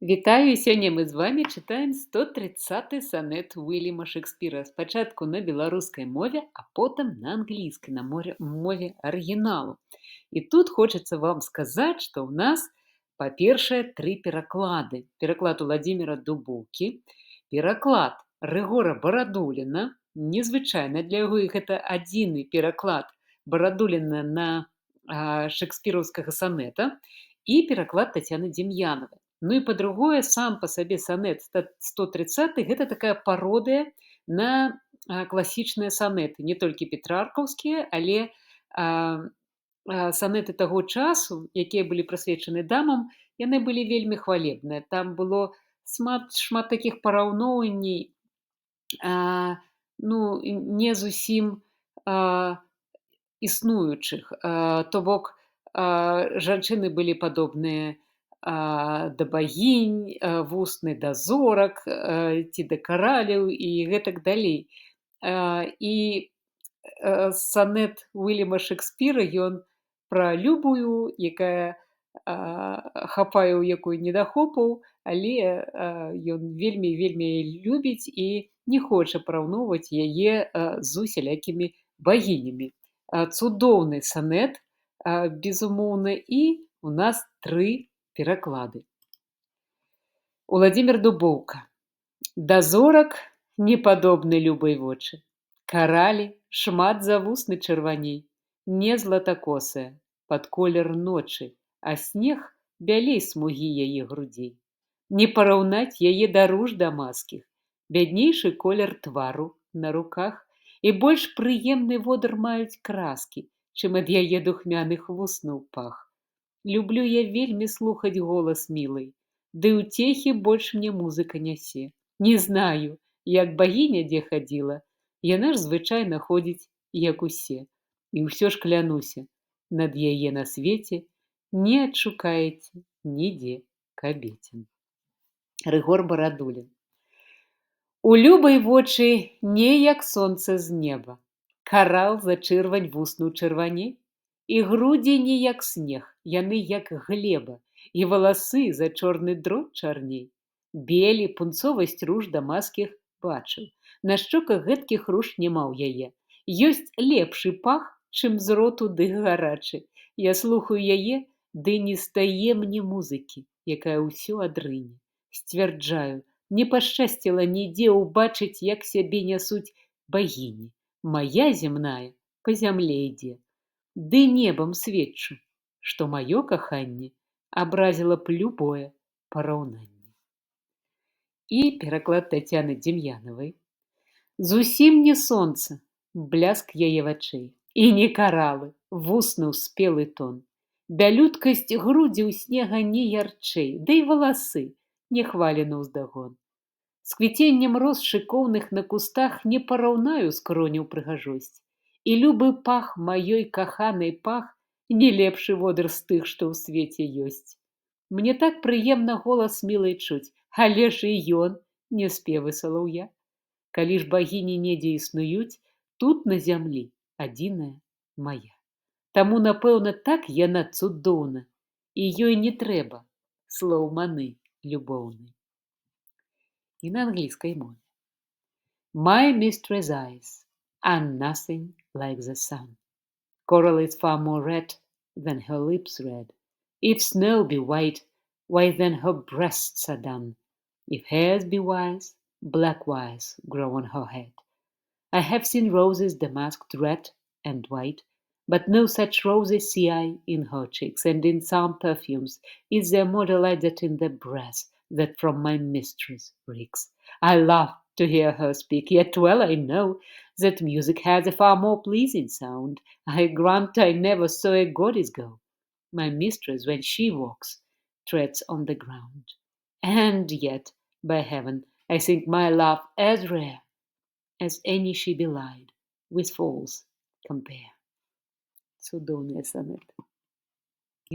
Вітаю! І сёння мы з вамі чытаем 130 санет Уільяма Шекспіра. Спачатку на беларускай мове, а потым на англійскай, на мове арыгіналу. І тут хочацца вам сказаць, што ў нас, па-першае, 3 пераклады. Пераклад Уладзіміра Дубоўкі, пераклад Рыгора Барадуліна. Незвычайна для яго, і гэта адзіны пераклад Барадуліна на шекспіраўскага санета, і пераклад Тацяны Дзім'янавай. Ну і па-другое, сам па сабе санет 130 гэта такая пародыя на класічныя санеты, не толькі петраркаўскія, але санеты таго часу, якія былі прысвечаны дамам, яны былі вельмі хвалебныя. Там было шмат такіх параўноўванняў, не зусім існуючых. То бок, жанчыны былі падобныя да багінь, вусны да зорак, ці да караляў і гэтак далей. І санет Уільяма Шекспіра, ён пра любую, якая хапае ў якой недахопаў, але ён вельмі любіць і не хоча параўноўваць яе з усялякімі багінямі. Цудоўны санет, безумоўна, і у нас 3 пераклады. Уладзімір Дубоўка. Да зорак не падобны любай вочы. Каралі шмат за вусны чырваней. Не златакосая, пад колер ночы, а снег бялей смугі яе грудзей. Не параўнаць яе да руж дамаскіх, бяднейшы колер твару на руках, і больш прыемны водар маюць краскі, чым ад яе духмяных вуснаў пах. Люблю я вельмі слухаць голас мілай, ды ўцехі больш мне музыка нясе. Не знаю, як багіня дзе хадзіла, яна ж звычайна ходзіць, як усе. І ўсё ж клянуся, над яе на свеце не адшукаеце нідзе кабецін. Рыгор Барадулін. У любай вочы не як сонца з неба, карал за чырвань вусну чырваней, і грудзі не як снег, яны як глеба, і валасы за чорны дрот чарней. Белі пунцовасць руж дамаскіх бачыў, на шчоках гэткіх руж няма ў яе. Ёсць лепшы пах, чым з роту дых гарачы. Я слухаю яе, ды не стае мне музыкі, якая ўсё адрыне. Сцвярджаю, не пашчасціла нідзе ўбачыць, як сябе нясуць багіні. Мая зямная па зямле ідзе. Ды небам сведчу, што маё каханне абразіла б любое параўнанне. І пераклад Тацяны Дзім'янавай. Зусім не сонца, бляск яе вачэй, і не каралы, вуснаў спелы тон. Бялюткасць грудзі ў снега не ярчэй, ды і валасы не хвалены ўздагон. З квіценнем роз шыкоўных на кустах не параўнаю скроняў прыгажосць. І любы пах маёй каханай пах не лепшы водар з тых, што ў свеце ёсць. Мне так прыемна голас мілай чуць, але ж і ён не спевы салаўя. Калі ж багіні недзе існуюць, тут на зямлі адзіная мая. Таму, напэўна, так яна цудоўна, і ёй не трэба слоў маны любоўнай. І на англійскай мове. My mistress' eyes are nothing like the sun. Coral is far more red than her lips red. If snow be white, why then her breasts are dun. If hairs be wise, black wise grow on her head. I have seen roses damasked red and white, but no such roses see I in her cheeks, and in some perfumes is there more delight than in the breath that from my mistress reeks. I love to hear her speak, yet well I know that music has a far more pleasing sound. I grant I never saw a goddess go. My mistress, when she walks, treads on the ground. And yet, by heaven, I think my love as rare as any she belied with falls compare. Цудоўныя санеты.